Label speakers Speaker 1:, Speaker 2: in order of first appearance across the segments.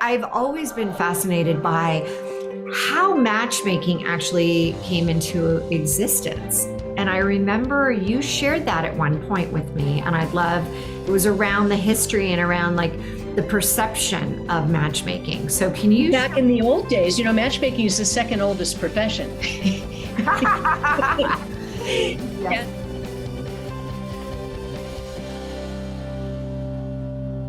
Speaker 1: I've always been fascinated by how matchmaking actually came into existence. And I remember you shared that at one point with me, and it was around the history and around like the perception of matchmaking. So can you
Speaker 2: Back in the old days, matchmaking is the second oldest profession.
Speaker 1: Yeah.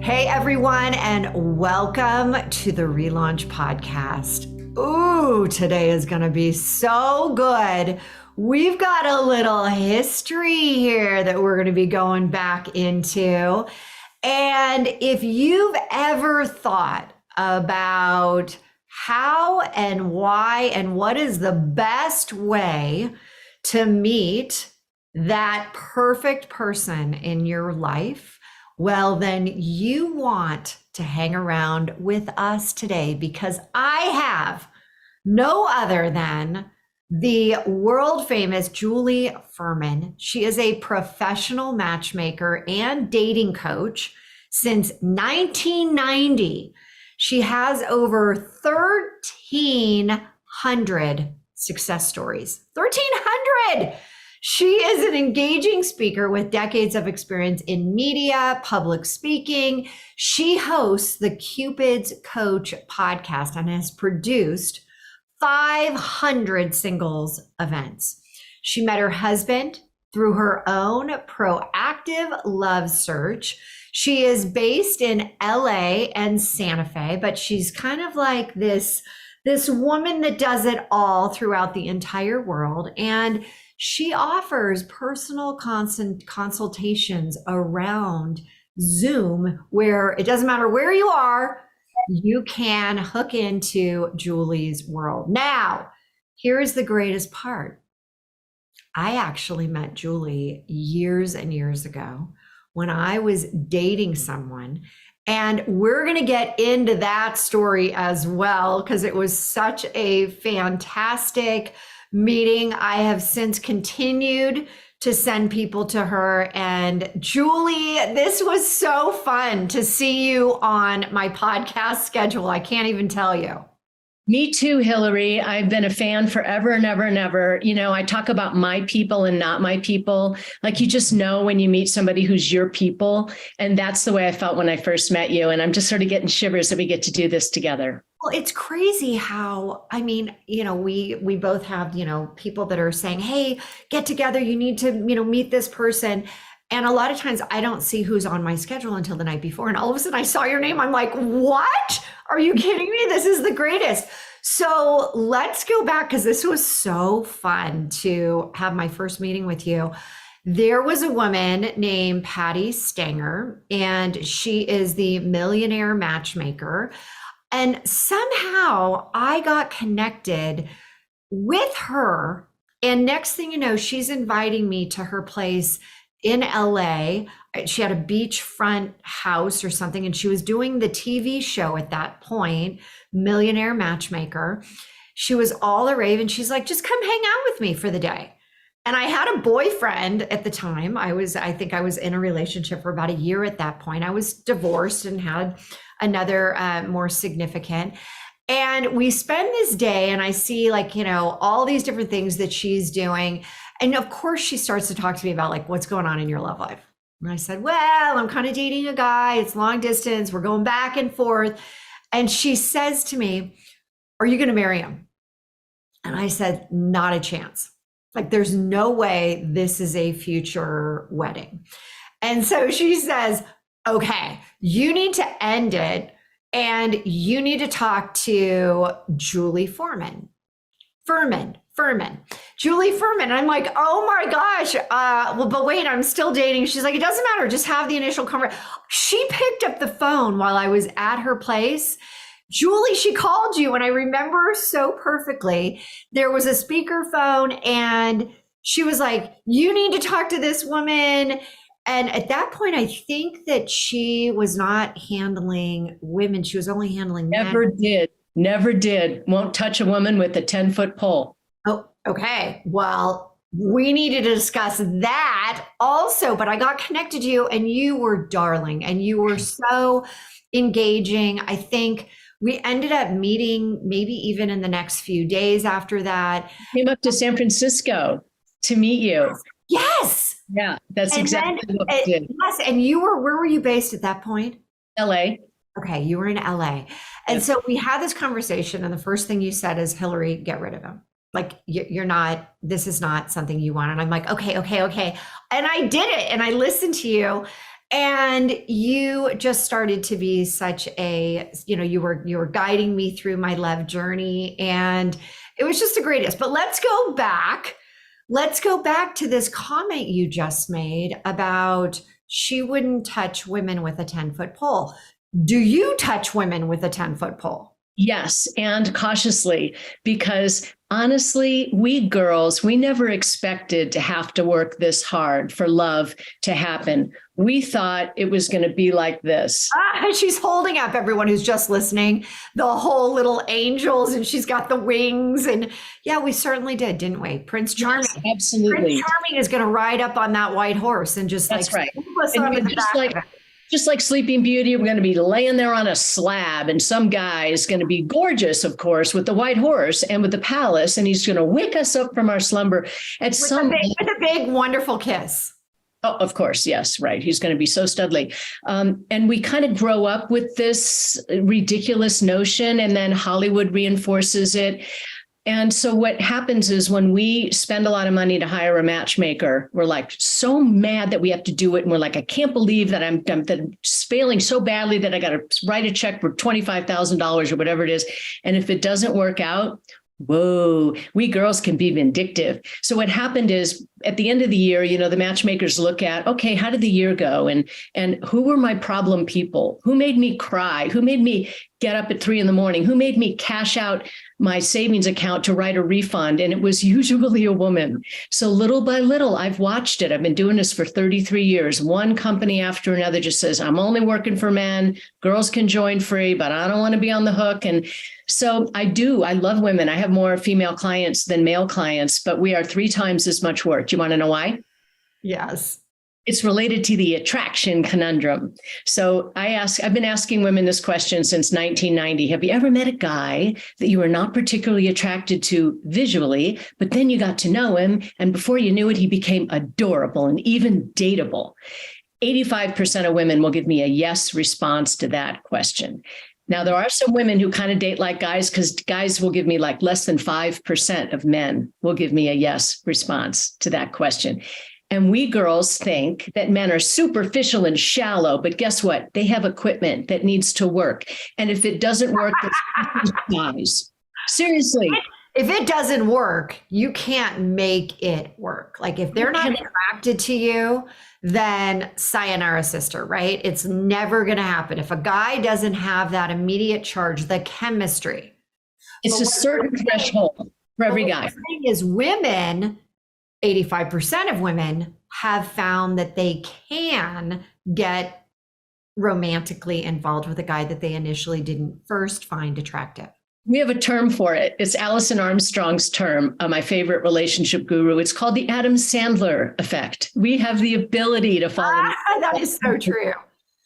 Speaker 1: Hey everyone, and welcome to the ReLaunch podcast. Ooh, today is going to be so good. We've got a little history here that we're going to be going back into. And if you've ever thought about how and why and what is the best way to meet that perfect person in your life, well, then you want to hang around with us today, because I have no other than the world famous Julie Ferman. She is a professional matchmaker and dating coach since 1990. She has over 1,300 success stories. 1,300! She is an engaging speaker with decades of experience in media, public speaking. She hosts the Cupid's Coach podcast and has produced 500 singles events. She met her husband through her own proactive love search. She is based in LA and Santa Fe, but she's kind of like this woman that does it all throughout the entire world. And she offers personal consultations around Zoom, where it doesn't matter where you are, you can hook into Julie's world. Now, here's the greatest part. I actually met Julie years and years ago when I was dating someone. And we're going to get into that story as well, because it was such a fantastic meeting. I have since continued to send people to her. And Julie, this was so fun to see you on my podcast schedule. I can't even tell you.
Speaker 2: Me too, Hilary. I've been a fan forever and ever and ever. I talk about my people and not my people. Like, you just know when you meet somebody who's your people. And that's the way I felt when I first met you. And I'm just sort of getting shivers that we get to do this together.
Speaker 1: Well, it's crazy how, we both have, people that are saying, hey, get together. You need to, meet this person. And a lot of times I don't see who's on my schedule until the night before. And all of a sudden I saw your name. I'm like, what? Are you kidding me? This is the greatest. So let's go back, because this was so fun to have my first meeting with you. There was a woman named Patty Stanger, and she is the millionaire matchmaker. And somehow I got connected with her. And next thing you know, she's inviting me to her place in LA. She had a beachfront house or something, and she was doing the TV show at that point, Millionaire Matchmaker. She was all a rave, and she's like, just come hang out with me for the day. And I had a boyfriend at the time. I think I was in a relationship for about a year at that point. I was divorced and had another more significant. And we spend this day, and I see all these different things that she's doing. And of course, she starts to talk to me about what's going on in your love life. And I said, well, I'm kind of dating a guy. It's long distance. We're going back and forth. And she says to me, are you going to marry him? And I said, not a chance. There's no way this is a future wedding. And so she says, okay, you need to end it, and you need to talk to Julie Ferman. Julie Ferman. And I'm like, oh my gosh. Well, but wait, I'm still dating. She's like, it doesn't matter. Just have the initial conversation. She picked up the phone while I was at her place. Julie, she called you. And I remember so perfectly, there was a speakerphone, and she was like, you need to talk to this woman. And at that point, I think that she was not handling women. She was only handling men.
Speaker 2: Never did. Won't touch a woman with a 10-foot pole.
Speaker 1: Oh, okay. Well, we needed to discuss that also, but I got connected to you, and you were darling, and you were so engaging. I think we ended up meeting maybe even in the next few days after that.
Speaker 2: Came up to San Francisco to meet you.
Speaker 1: Yes.
Speaker 2: Yeah, that's
Speaker 1: And
Speaker 2: exactly
Speaker 1: then,
Speaker 2: what we did.
Speaker 1: yes, and where were you based at that point?
Speaker 2: LA.
Speaker 1: Okay, you were in LA. And
Speaker 2: Yes.
Speaker 1: so we had this conversation, and the first thing you said is, Hilary, get rid of him. Like, you're not, this is not something you want. And I'm like, okay, okay, okay. And I did it, and I listened to you. And you just started to be such a, you were guiding me through my love journey. And it was just the greatest. But let's go back. Let's go back to this comment you just made about she wouldn't touch women with a 10-foot pole. Do you touch women with a 10-foot pole?
Speaker 2: Yes, and cautiously, because honestly, we girls, we never expected to have to work this hard for love to happen. We thought it was going to be like this.
Speaker 1: She's holding up, everyone who's just listening, the whole little angels, and she's got the wings. And yeah, we certainly did, didn't we? Prince Charming.
Speaker 2: Yes, absolutely.
Speaker 1: Prince Charming is going to ride up on that white horse and just
Speaker 2: That's right.
Speaker 1: And
Speaker 2: just like Sleeping Beauty, we're going to be laying there on a slab, and some guy is going to be gorgeous, of course, with the white horse and with the palace, and he's going to wake us up from our slumber with
Speaker 1: a big, wonderful kiss.
Speaker 2: Oh, of course. Yes. Right. He's going to be so studly. And we kind of grow up with this ridiculous notion, and then Hollywood reinforces it. And so what happens is when we spend a lot of money to hire a matchmaker, we're like so mad that we have to do it. And we're like, I can't believe that I'm failing so badly that I got to write a check for $25,000 or whatever it is. And if it doesn't work out, whoa, we girls can be vindictive. So what happened is at the end of the year, the matchmakers look at, okay, how did the year go? And who were my problem people? Who made me cry? Who made me get up at 3 a.m? Who made me cash out my savings account to write a refund? And it was usually a woman. So little by little, I've watched it. I've been doing this for 33 years. One company after another just says, I'm only working for men. Girls can join free, but I don't want to be on the hook. And so I love women. I have more female clients than male clients, but we are 3 times as much work. Do you want to know why?
Speaker 1: Yes.
Speaker 2: It's related to the attraction conundrum. So I've been asking women this question since 1990. Have you ever met a guy that you were not particularly attracted to visually, but then you got to know him, and before you knew it, he became adorable and even dateable? 85% of women will give me a yes response to that question. Now, there are some women who kind of date like guys, because guys will give me like less than 5% of men will give me a yes response to that question. And we girls think that men are superficial and shallow, but guess what? They have equipment that needs to work. And if it doesn't work, it's guys. Seriously.
Speaker 1: If it doesn't work, you can't make it work. Like if they're not attracted to you, then sayonara, sister, right? It's never going to happen. If a guy doesn't have that immediate charge, the chemistry.
Speaker 2: It's a certain threshold for every guy.
Speaker 1: The thing is, women, 85% of women have found that they can get romantically involved with a guy that they initially didn't first find attractive.
Speaker 2: We have a term for it. It's Alison Armstrong's term, my favorite relationship guru. It's called the Adam Sandler effect. We have the ability to fall in.
Speaker 1: That is so true.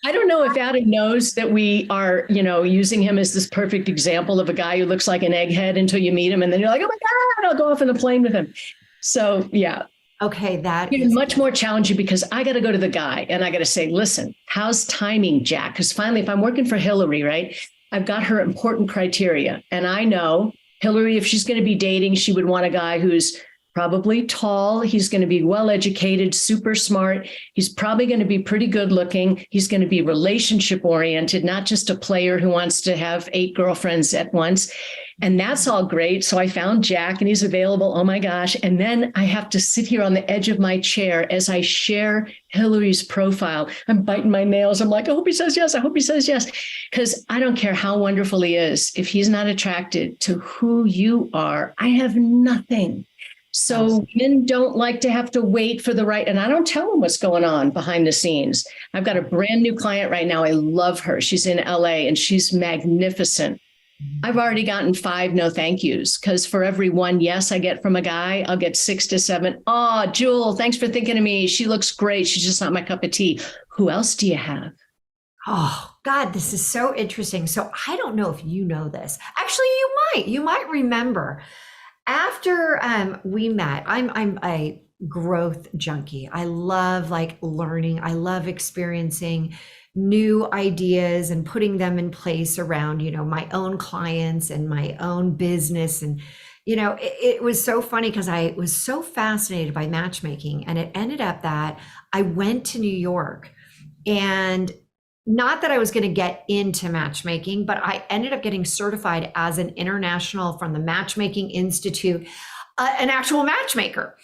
Speaker 2: I don't know if Adam knows that we are, using him as this perfect example of a guy who looks like an egghead until you meet him. And then you're like, oh my God, I'll go off on the plane with him. So, yeah.
Speaker 1: Okay, that
Speaker 2: is much more challenging because I got to go to the guy and I got to say, listen, how's timing, Jack? Because finally, if I'm working for Hilary, right, I've got her important criteria. And I know Hilary, if she's going to be dating, she would want a guy who's probably tall. He's going to be well-educated, super smart. He's probably going to be pretty good looking. He's going to be relationship oriented, not just a player who wants to have 8 girlfriends at once. And that's all great. So I found Jack and he's available. Oh my gosh. And then I have to sit here on the edge of my chair as I share Hilary's profile. I'm biting my nails. I'm like, I hope he says yes. I hope he says yes. Because I don't care how wonderful he is. If he's not attracted to who you are, I have nothing. So men don't like to have to wait for the right. And I don't tell them what's going on behind the scenes. I've got a brand new client right now. I love her. She's in LA and she's magnificent. I've already gotten 5 no thank yous because for every 1 yes I get from a guy, I'll get 6 to 7. Oh, Jewel, thanks for thinking of me. She looks great. She's just not my cup of tea. Who else do you have?
Speaker 1: Oh, God, this is so interesting. So I don't know if you know this. Actually, you might remember after we met. I'm a growth junkie. I love like learning. I love experiencing new ideas and putting them in place around, my own clients and my own business. And, it was so funny because I was so fascinated by matchmaking, and it ended up that I went to New York, and not that I was going to get into matchmaking, but I ended up getting certified as an international from the Matchmaking Institute, an actual matchmaker.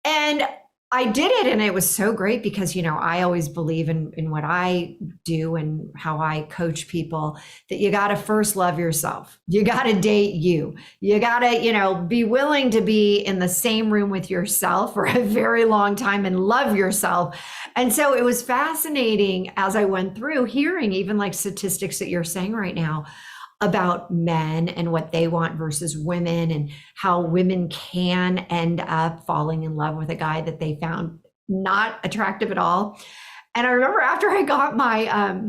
Speaker 1: And I did it, and it was so great because, I always believe in what I do and how I coach people, that you got to first love yourself. You got to date you. You got to, be willing to be in the same room with yourself for a very long time and love yourself. And so it was fascinating as I went through hearing even like statistics that you're saying right now about men and what they want versus women, and how women can end up falling in love with a guy that they found not attractive at all. And I remember after I got my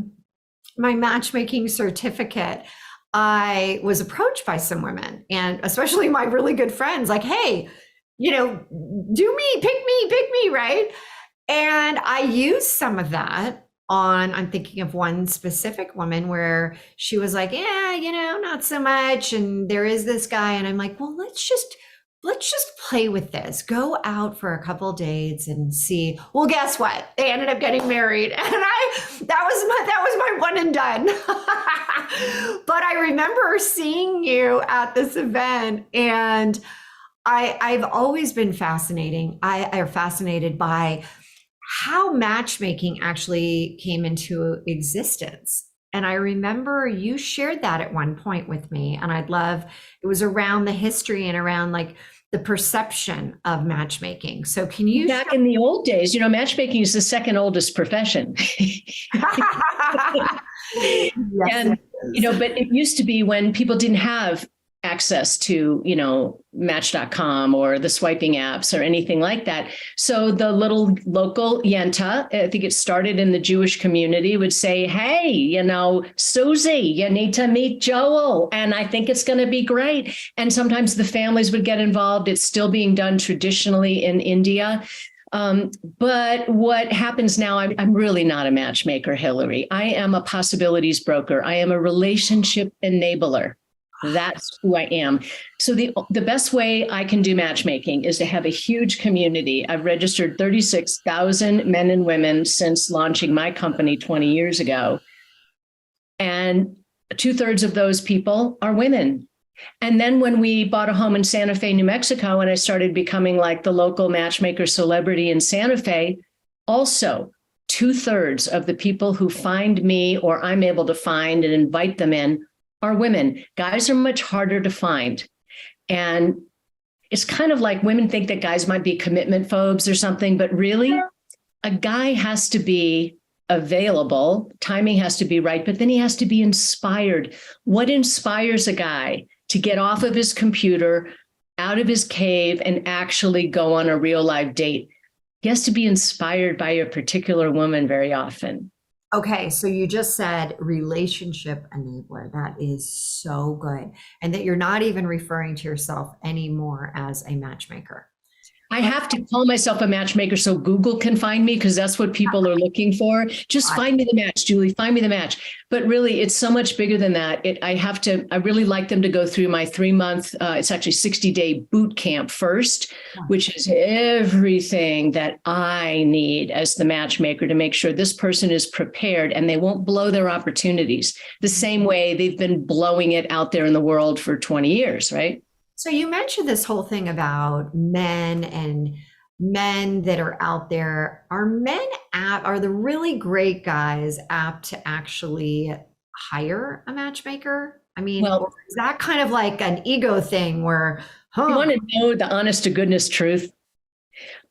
Speaker 1: my matchmaking certificate, I was approached by some women, and especially my really good friends, like, hey, do me, pick me, right? And I used some of that on, I'm thinking of one specific woman where she was like, yeah, not so much. And there is this guy. And I'm like, well, let's just play with this. Go out for a couple of dates and see. Well, guess what? They ended up getting married. And that was my one and done. But I remember seeing you at this event, and I've always been fascinated by how matchmaking actually came into existence. And I remember you shared that at one point with me, and it was around the history and around like the perception of matchmaking. So can you
Speaker 2: back in the old days, matchmaking is the second oldest profession.
Speaker 1: Yes,
Speaker 2: and, but it used to be when people didn't have access to, Match.com or the swiping apps or anything like that. So the little local Yenta, I think it started in the Jewish community, would say, hey, Susie, you need to meet Joel. And I think it's going to be great. And sometimes the families would get involved. It's still being done traditionally in India. But what happens now, I'm really not a matchmaker, Hilary. I am a possibilities broker. I am a relationship enabler. That's who I am. So the best way I can do matchmaking is to have a huge community. I've registered 36,000 men and women since launching my company 20 years ago. And 2/3 of those people are women. And then when we bought a home in Santa Fe, New Mexico, and I started becoming like the local matchmaker celebrity in Santa Fe, also 2/3 of the people who find me or I'm able to find and invite them in are women. Guys are much harder to find. And it's kind of like women think that guys might be commitment phobes or something, but really a guy has to be available. Timing has to be right, but then he has to be inspired. What inspires a guy to get off of his computer, out of his cave, and actually go on a real live date? He has to be inspired by a particular woman very often.
Speaker 1: Okay, so you just said relationship enabler. That is so good. And that you're not even referring to yourself anymore as a matchmaker.
Speaker 2: I have to call myself a matchmaker so Google can find me, because that's what people are looking for. Just find me the match, Julie, find me the match. But really, it's so much bigger than that. I really like them to go through my 3-month, it's actually 60-day boot camp first, which is everything that I need as the matchmaker to make sure this person is prepared and they won't blow their opportunities the same way they've been blowing it out there in the world for 20 years, right?
Speaker 1: So you mentioned this whole thing about men and men that are out there. Are the really great guys apt to actually hire a matchmaker? I mean, or is that kind of like an ego thing where,
Speaker 2: you want to know the honest to goodness truth?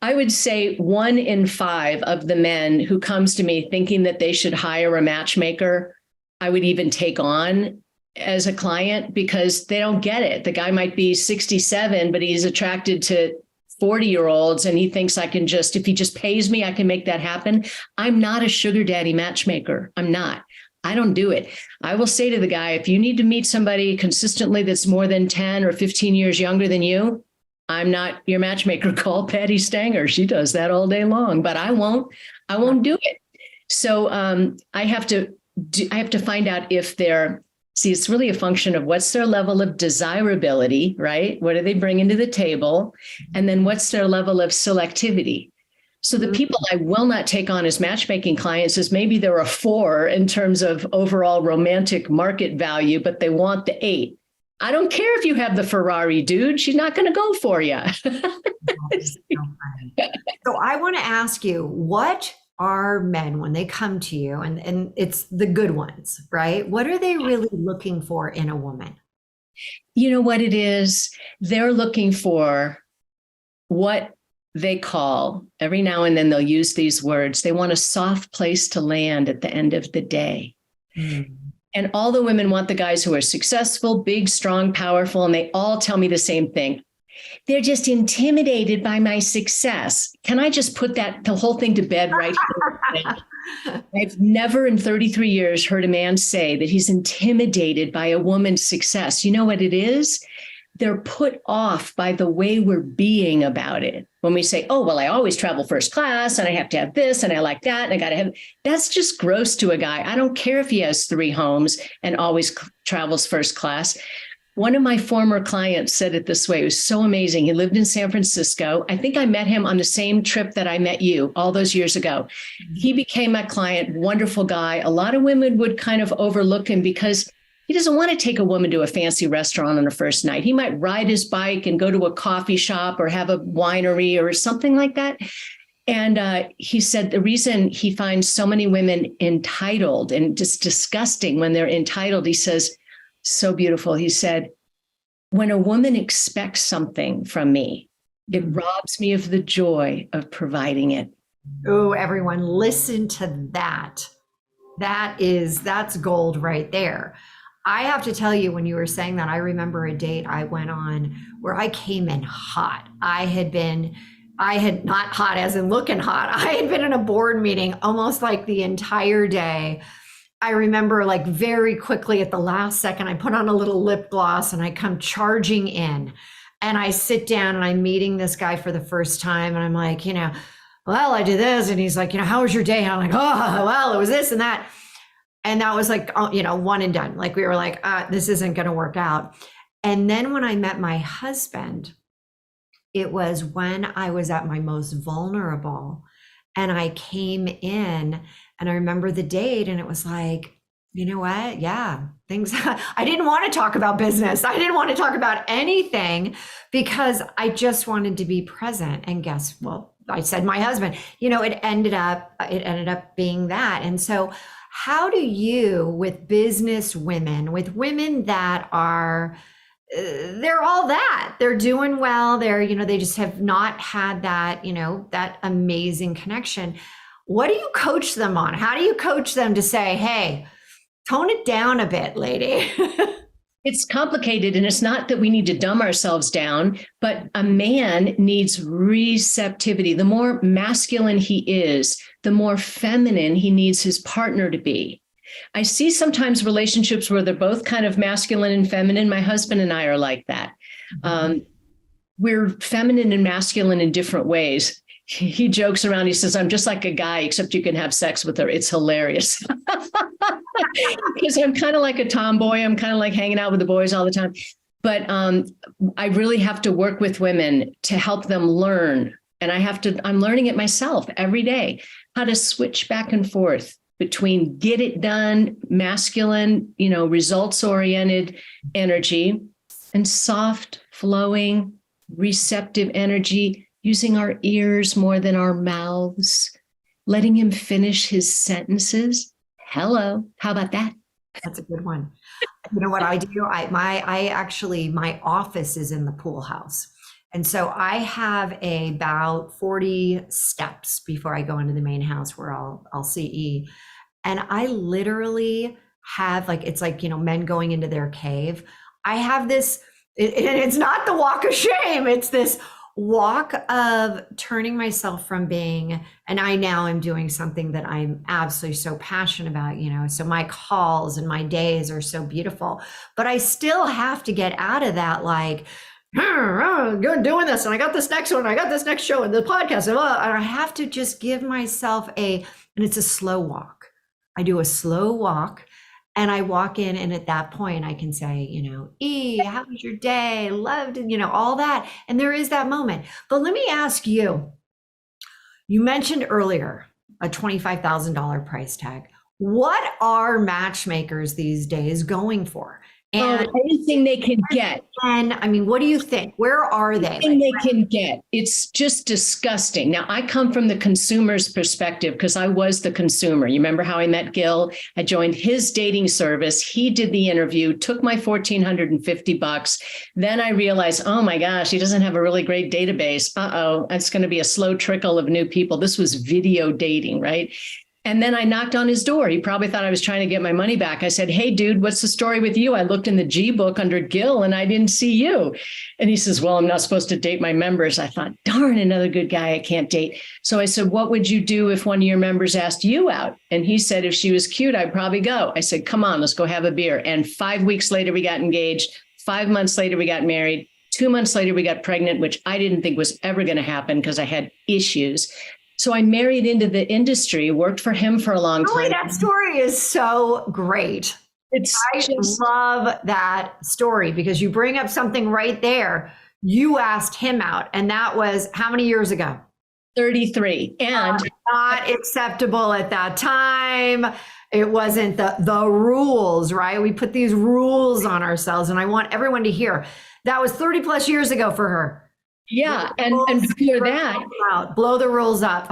Speaker 2: I would say 1 in 5 of the men who comes to me thinking that they should hire a matchmaker, I would even take on as a client, because they don't get it. The guy might be 67, but he's attracted to 40-year-olds, and he thinks if he just pays me, I can make that happen. I'm not a sugar daddy matchmaker. I'm not. I don't do it. I will say to the guy, if you need to meet somebody consistently that's more than 10 or 15 years younger than you, I'm not your matchmaker. Call Patty Stanger. She does that all day long, but I won't do it. So I have to find out if they're, see, it's really a function of what's their level of desirability, right? What do they bring into the table? And then what's their level of selectivity? So the people I will not take on as matchmaking clients is maybe they're a 4 in terms of overall romantic market value, but they want the 8. I don't care if you have the Ferrari, dude. She's not going to go for you.
Speaker 1: So I want to ask you, what are men when they come to you, and it's the good ones, right? What are they really looking for in a woman?
Speaker 2: You know what it is? They're looking for what they call, every now and then they'll use these words, they want a soft place to land at the end of the day. And all the women want the guys who are successful, big, strong, powerful, and they all tell me the same thing. They're just intimidated by my success. Can I just put the whole thing to bed right here? I've never in 33 years heard a man say that he's intimidated by a woman's success. You know what it is? They're put off by the way we're being about it. When we say, oh, well, I always travel first class and I have to have this and I like that and I got to have, that's just gross to a guy. I don't care if he has 3 homes and always travels first class. One of my former clients said it this way. It was so amazing. He lived in San Francisco. I think I met him on the same trip that I met you all those years ago. He became my client, wonderful guy. A lot of women would kind of overlook him because he doesn't want to take a woman to a fancy restaurant on a first night. He might ride his bike and go to a coffee shop or have a winery or something like that. And he said the reason he finds so many women entitled and just disgusting when they're entitled, he says, so beautiful. He said, when a woman expects something from me, it robs me of the joy of providing it.
Speaker 1: Oh, everyone, listen to that. That's gold right there. I have to tell you, when you were saying that, I remember a date I went on where I came in hot. I had not hot as in looking hot. I had been in a board meeting almost like the entire day. I remember like very quickly at the last second, I put on a little lip gloss and I come charging in and I sit down and I'm meeting this guy for the first time. And I'm like, well, I did this. And he's like, how was your day? And I'm like, oh, well, it was this and that. And that was like, one and done. Like we were like, this isn't going to work out. And then when I met my husband, it was when I was at my most vulnerable and I came in and I remember the date and it was like, you know what? Yeah, things, I didn't want to talk about business. I didn't want to talk about anything because I just wanted to be present. And I said, my husband, it ended up being that. And so how do you, with business women, with women that are, they're all that, they're doing well, they just have not had that, that amazing connection. What do you coach them on? How do you coach them to say, hey, tone it down a bit, lady?
Speaker 2: It's complicated, and it's not that we need to dumb ourselves down, but a man needs receptivity. The more masculine he is, the more feminine he needs his partner to be. I see sometimes relationships where they're both kind of masculine and feminine. My husband and I are like that. We're feminine and masculine in different ways. He jokes around. He says, I'm just like a guy, except you can have sex with her. It's hilarious. Because I'm kind of like a tomboy. I'm kind of like hanging out with the boys all the time. But I really have to work with women to help them learn. And I'm learning it myself every day, how to switch back and forth between get it done, masculine, results-oriented energy and soft, flowing, receptive energy, using our ears more than our mouths, letting him finish his sentences. Hello, how about that?
Speaker 1: That's a good one. You know what I do? My office is in the pool house. And so I have about 40 steps before I go into the main house where I'll CE. And I literally have it's like, men going into their cave. I have this, and it's not the walk of shame. It's this walk of turning myself from being, and I now am doing something that I'm absolutely so passionate about, so my calls and my days are so beautiful, but I still have to get out of that, like, good doing this, and I got this next one, I got this next show and the podcast, and I have to just give myself and it's a slow walk. I do a slow walk. And I walk in, and at that point I can say, E, how was your day? Loved it, all that. And there is that moment. But let me ask you, you mentioned earlier a $25,000 price tag. What are matchmakers these days going for? And
Speaker 2: anything they can get.
Speaker 1: And I mean, what do you think? Where are they?
Speaker 2: Anything they can get. It's just disgusting. Now, I come from the consumer's perspective because I was the consumer. You remember how I met Gil? I joined his dating service. He did the interview, took my $1,450. Then I realized, oh my gosh, he doesn't have a really great database. Uh-oh, it's going to be a slow trickle of new people. This was video dating, right? And then I knocked on his door. He probably thought I was trying to get my money back. I said, hey, dude, what's the story with you? I looked in the G book under Gil and I didn't see you. And he says, well, I'm not supposed to date my members. I thought, darn, another good guy I can't date. So I said, what would you do if one of your members asked you out? And he said, if she was cute, I'd probably go. I said, come on, let's go have a beer. And 5 weeks later, we got engaged. 5 months later, we got married. 2 months later, we got pregnant, which I didn't think was ever going to happen because I had issues. So I married into the industry, worked for him for a long time.
Speaker 1: Really, that story is so great. I love that story because you bring up something right there. You asked him out, and that was how many years ago?
Speaker 2: 33. And
Speaker 1: not acceptable at that time. It wasn't the rules, right? We put these rules on ourselves, and I want everyone to hear that was 30 plus years ago for her.
Speaker 2: Yeah. And before that,
Speaker 1: blow the rules up.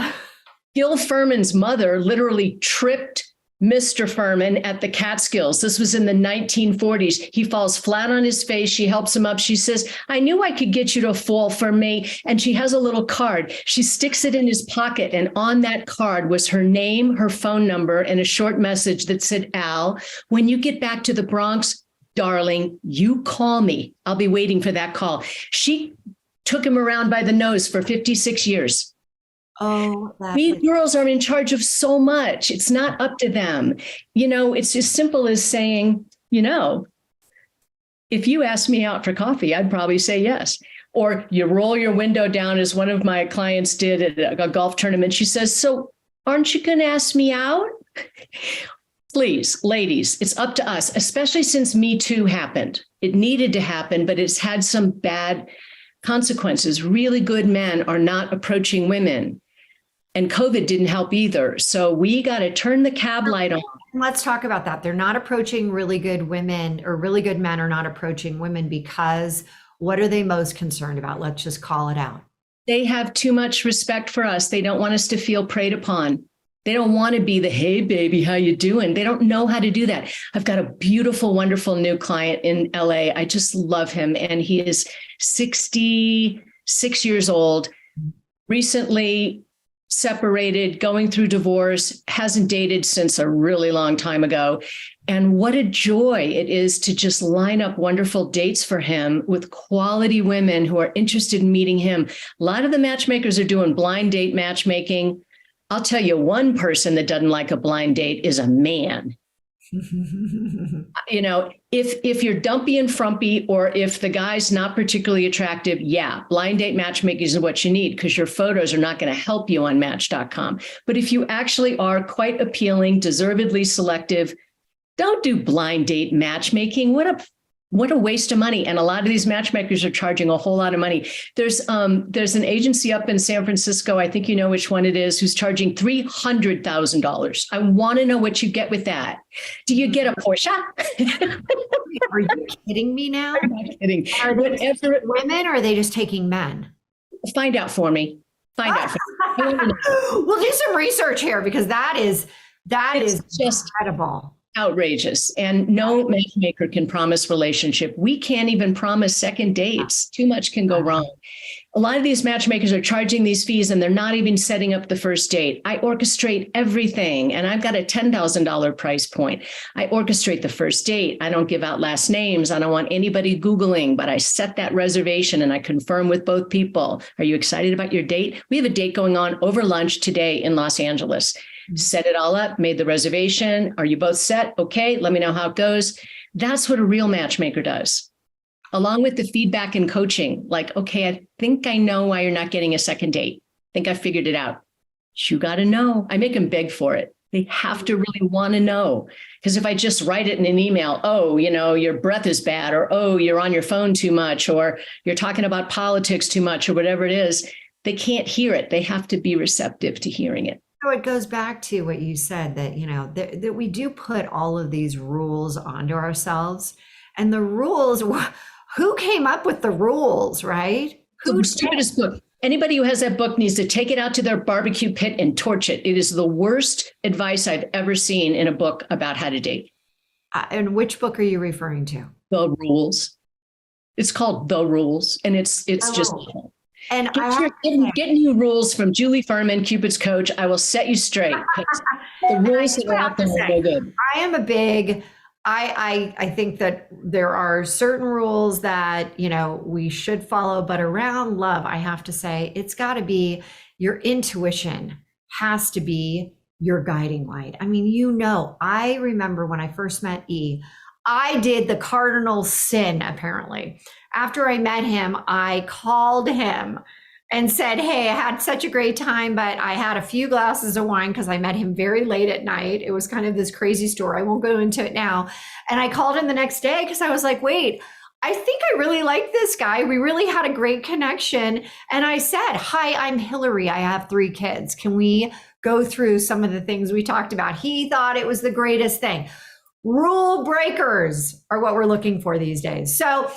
Speaker 2: Gil Ferman's mother literally tripped Mr. Ferman at the Catskills. This was in the 1940s. He falls flat on his face. She helps him up. She says, I knew I could get you to fall for me. And she has a little card. She sticks it in his pocket. And on that card was her name, her phone number, and a short message that said, Al, when you get back to the Bronx, darling, you call me. I'll be waiting for that call. She took him around by the nose for 56 years.
Speaker 1: Oh,
Speaker 2: we girls are in charge of so much. It's not up to them. It's as simple as saying, if you asked me out for coffee, I'd probably say yes. Or you roll your window down, as one of my clients did at a golf tournament. She says, so aren't you going to ask me out? Please, ladies, it's up to us, especially since Me Too happened. It needed to happen, but it's had some bad consequences. Really good men are not approaching women. And COVID didn't help either. So we got to turn the cab light on.
Speaker 1: Let's talk about that. They're not approaching really good women, or really good men are not approaching women because what are they most concerned about? Let's just call it out.
Speaker 2: They have too much respect for us. They don't want us to feel preyed upon. They don't want to be the, hey, baby, how you doing? They don't know how to do that. I've got a beautiful, wonderful new client in LA. I just love him. And he is 66 years old, recently separated, going through divorce, hasn't dated since a really long time ago. And what a joy it is to just line up wonderful dates for him with quality women who are interested in meeting him. A lot of the matchmakers are doing blind date matchmaking. I'll tell you, one person that doesn't like a blind date is a man. If you're dumpy and frumpy, or if the guy's not particularly attractive, yeah, blind date matchmaking is what you need because your photos are not going to help you on Match.com. But if you actually are quite appealing, deservedly selective, don't do blind date matchmaking. What a waste of money. And a lot of these matchmakers are charging a whole lot of money. There's an agency up in San Francisco, I think you know which one it is, who's charging $300,000. I want to know what you get with that. Do you get a Porsche?
Speaker 1: Are you kidding me now?
Speaker 2: I'm not kidding.
Speaker 1: Are they women, or are they just taking men?
Speaker 2: Find out for me. Find out for me.
Speaker 1: We'll do some research here because that is
Speaker 2: just
Speaker 1: incredible.
Speaker 2: Outrageous. And no matchmaker can promise relationship. We can't even promise second dates. Too much can go wrong. A lot of these matchmakers are charging these fees and they're not even setting up the first date. I orchestrate everything, and I've got a $10,000 price point. I orchestrate the first date. I don't give out last names. I don't want anybody Googling, but I set that reservation and I confirm with both people. Are you excited about your date? We have a date going on over lunch today in Los Angeles. Set it all up, made the reservation. Are you both set? Okay, let me know how it goes. That's what a real matchmaker does. Along with the feedback and coaching, like, okay, I think I know why you're not getting a second date. I think I figured it out. You got to know. I make them beg for it. They have to really want to know. Because if I just write it in an email, oh, your breath is bad, or, oh, you're on your phone too much, or you're talking about politics too much, or whatever it is, they can't hear it. They have to be receptive to hearing it.
Speaker 1: So it goes back to what you said, that, that we do put all of these rules onto ourselves, and the rules, who came up with the rules, right?
Speaker 2: The stupidest book. Anybody who has that book needs to take it out to their barbecue pit and torch it. It is the worst advice I've ever seen in a book about how to date.
Speaker 1: And which book are you referring to?
Speaker 2: The Rules. It's called The Rules, and it's just.
Speaker 1: And
Speaker 2: get new rules from Julie Ferman, Cupid's coach. I will set you straight. The rules that are out there are good.
Speaker 1: I am a big. I think that there are certain rules that, we should follow, but around love, I have to say, it's got to be your intuition has to be your guiding light. I mean, I remember when I first met E, I did the cardinal sin, apparently. After I met him, I called him and said, hey, I had such a great time, but I had a few glasses of wine because I met him very late at night. It was kind of this crazy story. I won't go into it now. And I called him the next day because I was like, wait, I think I really like this guy. We really had a great connection. And I said, hi, I'm Hilary. I have 3 kids. Can we go through some of the things we talked about? He thought it was the greatest thing. Rule breakers are what we're looking for these days. So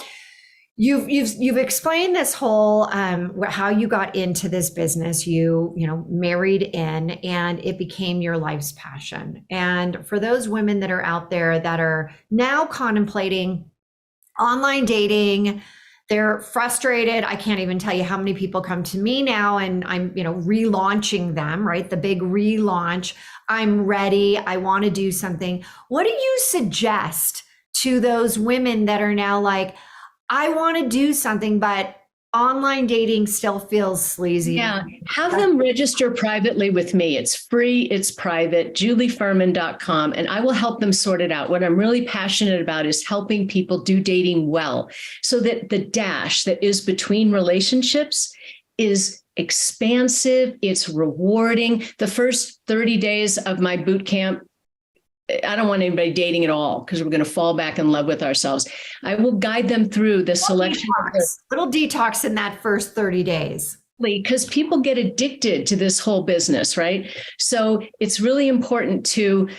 Speaker 1: You've explained this whole how you got into this business. You married in, and it became your life's passion. And for those women that are out there that are now contemplating online dating, they're frustrated. I can't even tell you how many people come to me now, and I'm relaunching them, right? The big relaunch. I'm ready. I want to do something. What do you suggest to those women that are now like, I want to do something, but online dating still feels sleazy?
Speaker 2: Yeah, have them register privately with me. It's free, it's private, julieferman.com, and I will help them sort it out. What I'm really passionate about is helping people do dating well, so that the dash that is between relationships is expansive, it's rewarding. The first 30 days of my boot camp, I don't want anybody dating at all, because we're going to fall back in love with ourselves. I will guide them through the selection.
Speaker 1: Little detox in that first 30 days.
Speaker 2: Because people get addicted to this whole business, right? So it's really important to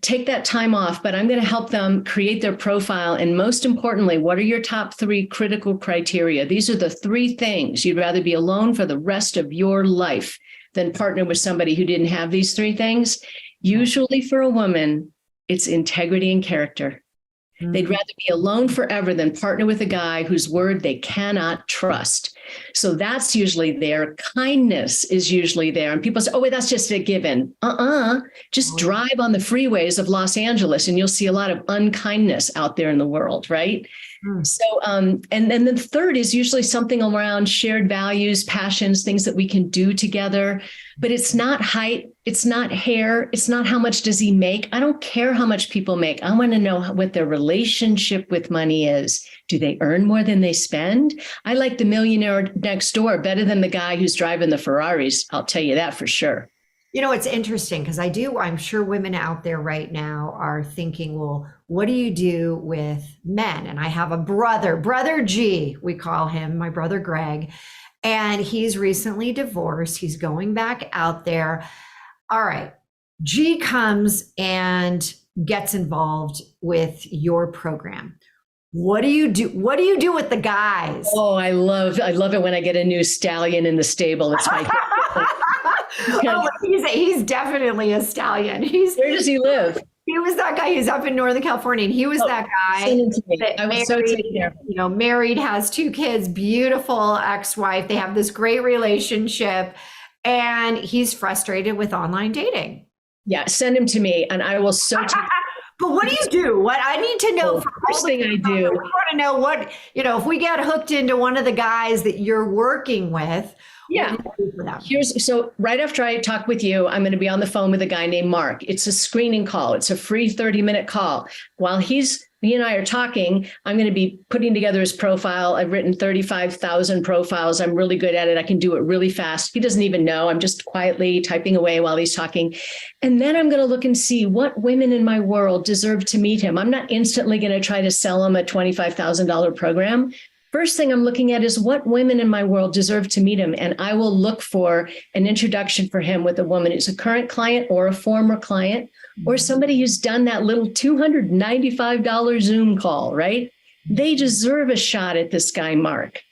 Speaker 2: take that time off, but I'm going to help them create their profile. And most importantly, what are your top 3 critical criteria? These are the 3 things you'd rather be alone for the rest of your life than partner with somebody who didn't have these 3 things. Usually for a woman, it's integrity and character. They'd rather be alone forever than partner with a guy whose word they cannot trust. So that's usually there. Kindness is usually there. And people say, oh, wait, that's just a given. Just drive on the freeways of Los Angeles and you'll see a lot of unkindness out there in the world, right? So, and then the third is usually something around shared values, passions, things that we can do together. But it's not height, it's not hair, it's not how much does he make. I don't care how much people make. I want to know what their relationship with money is. Do they earn more than they spend? I like the millionaire next door better than the guy who's driving the Ferraris. I'll tell you that for sure.
Speaker 1: It's interesting because I'm sure women out there right now are thinking, well, what do you do with men? And I have a brother G, we call him, my brother Greg, and he's recently divorced. He's going back out there. All right. G comes and gets involved with your program. What do you do? What do you do with the guys?
Speaker 2: Oh, I love it when I get a new stallion in the stable. It's my
Speaker 1: he's definitely a stallion.
Speaker 2: Where does he live?
Speaker 1: He was that guy who's up in Northern California, and he was that guy
Speaker 2: Send him to me.
Speaker 1: that
Speaker 2: I will so take care of him.
Speaker 1: married, has 2 kids, beautiful ex-wife. They have this great relationship, and he's frustrated with online dating.
Speaker 2: Yeah, send him to me, and I will so take.
Speaker 1: But what do you do? What I need to know.
Speaker 2: First thing I do.
Speaker 1: We want to know what, if we get hooked into one of the guys that you're working with.
Speaker 2: Yeah. So right after I talk with you, I'm going to be on the phone with a guy named Mark. It's a screening call. It's a free 30-minute call. While he and I are talking, I'm going to be putting together his profile. I've written 35,000 profiles. I'm really good at it. I can do it really fast. He doesn't even know. I'm just quietly typing away while he's talking. And then I'm going to look and see what women in my world deserve to meet him. I'm not instantly going to try to sell him a $25,000 program. First thing I'm looking at is what women in my world deserve to meet him. And I will look for an introduction for him with a woman who's a current client or a former client or somebody who's done that little $295 Zoom call, right? They deserve a shot at this guy, Mark.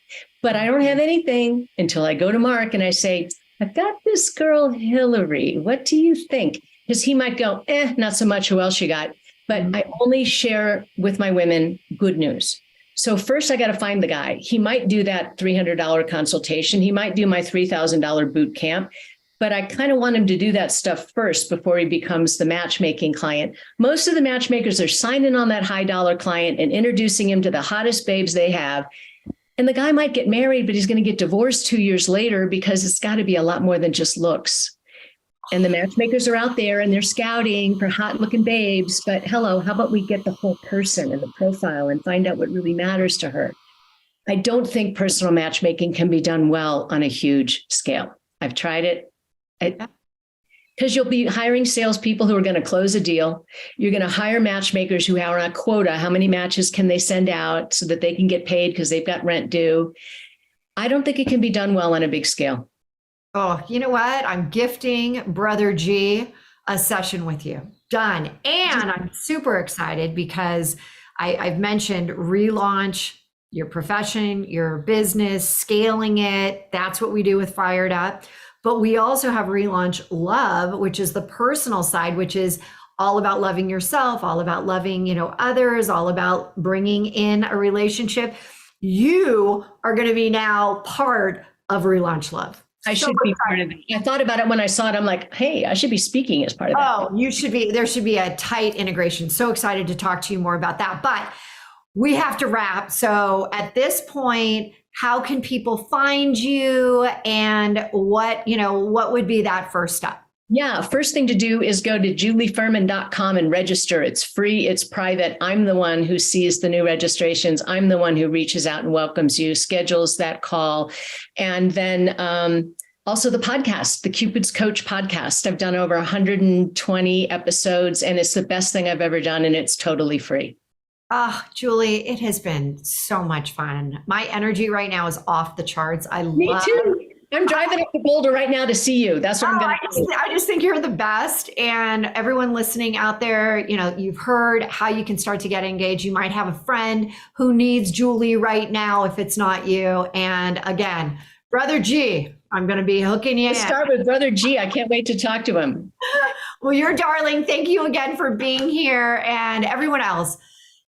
Speaker 2: But I don't have anything until I go to Mark and I say, I've got this girl, Hilary. What do you think? Because he might go, not so much. Who else you got? But I only share with my women good news. So first I got to find the guy. He might do that $300 consultation. He might do my $3,000 boot camp, but I kind of want him to do that stuff first before he becomes the matchmaking client. Most of the matchmakers are signing on that high dollar client and introducing him to the hottest babes they have. And the guy might get married, but he's going to get divorced 2 years later because it's got to be a lot more than just looks. And the matchmakers are out there and they're scouting for hot looking babes. But hello, how about we get the whole person and the profile and find out what really matters to her? I don't think personal matchmaking can be done well on a huge scale. I've tried it. Because you'll be hiring salespeople who are going to close a deal. You're going to hire matchmakers who are on a quota. How many matches can they send out so that they can get paid because they've got rent due? I don't think it can be done well on a big scale.
Speaker 1: Oh, you know what? I'm gifting Brother G a session with you. Done. And I'm super excited because I've mentioned ReLaunch, your profession, your business, scaling it. That's what we do with Fired Up. But we also have ReLaunch Love, which is the personal side, which is all about loving yourself, all about loving, others, all about bringing in a relationship. You are going to be now part of ReLaunch Love.
Speaker 2: I should be part of it. I thought about it when I saw it. I'm like, hey, I should be speaking as part of that.
Speaker 1: Oh, you should be. There should be a tight integration. So excited to talk to you more about that. But we have to wrap. So at this point, how can people find you and what would be that first step?
Speaker 2: Yeah, first thing to do is go to julieferman.com and register. It's free, it's private. I'm the one who sees the new registrations. I'm the one who reaches out and welcomes you, schedules that call. And then also the podcast, the Cupid's Coach podcast. I've done over 120 episodes and it's the best thing I've ever done and it's totally free.
Speaker 1: Oh, Julie, it has been so much fun. My energy right now is off the charts.
Speaker 2: Me too. I'm driving up to Boulder right now to see you. That's what I'm going to do.
Speaker 1: I just think you're the best. And everyone listening out there, you've heard how you can start to get engaged. You might have a friend who needs Julie right now if it's not you. And again, Brother G, I'm going to be hooking you in.
Speaker 2: Let's start with Brother G. I can't wait to talk to him.
Speaker 1: Well, you're darling. Thank you again for being here. And everyone else,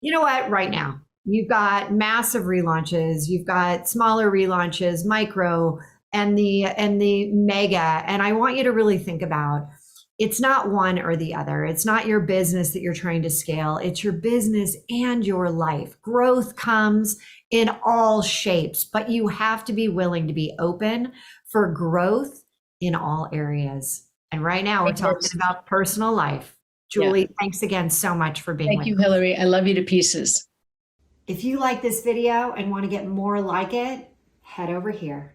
Speaker 1: you know what? Right now, you've got massive relaunches. You've got smaller relaunches, micro, and the mega. And I want you to really think about, it's not one or the other. It's not your business that you're trying to scale. It's your business and your life. Growth comes in all shapes, but you have to be willing to be open for growth in all areas. And right now we're talking about personal life. Julie, thanks again so much for being with me.
Speaker 2: Thank you, Hilary. I love you to pieces.
Speaker 1: If you like this video and want to get more like it, head over here.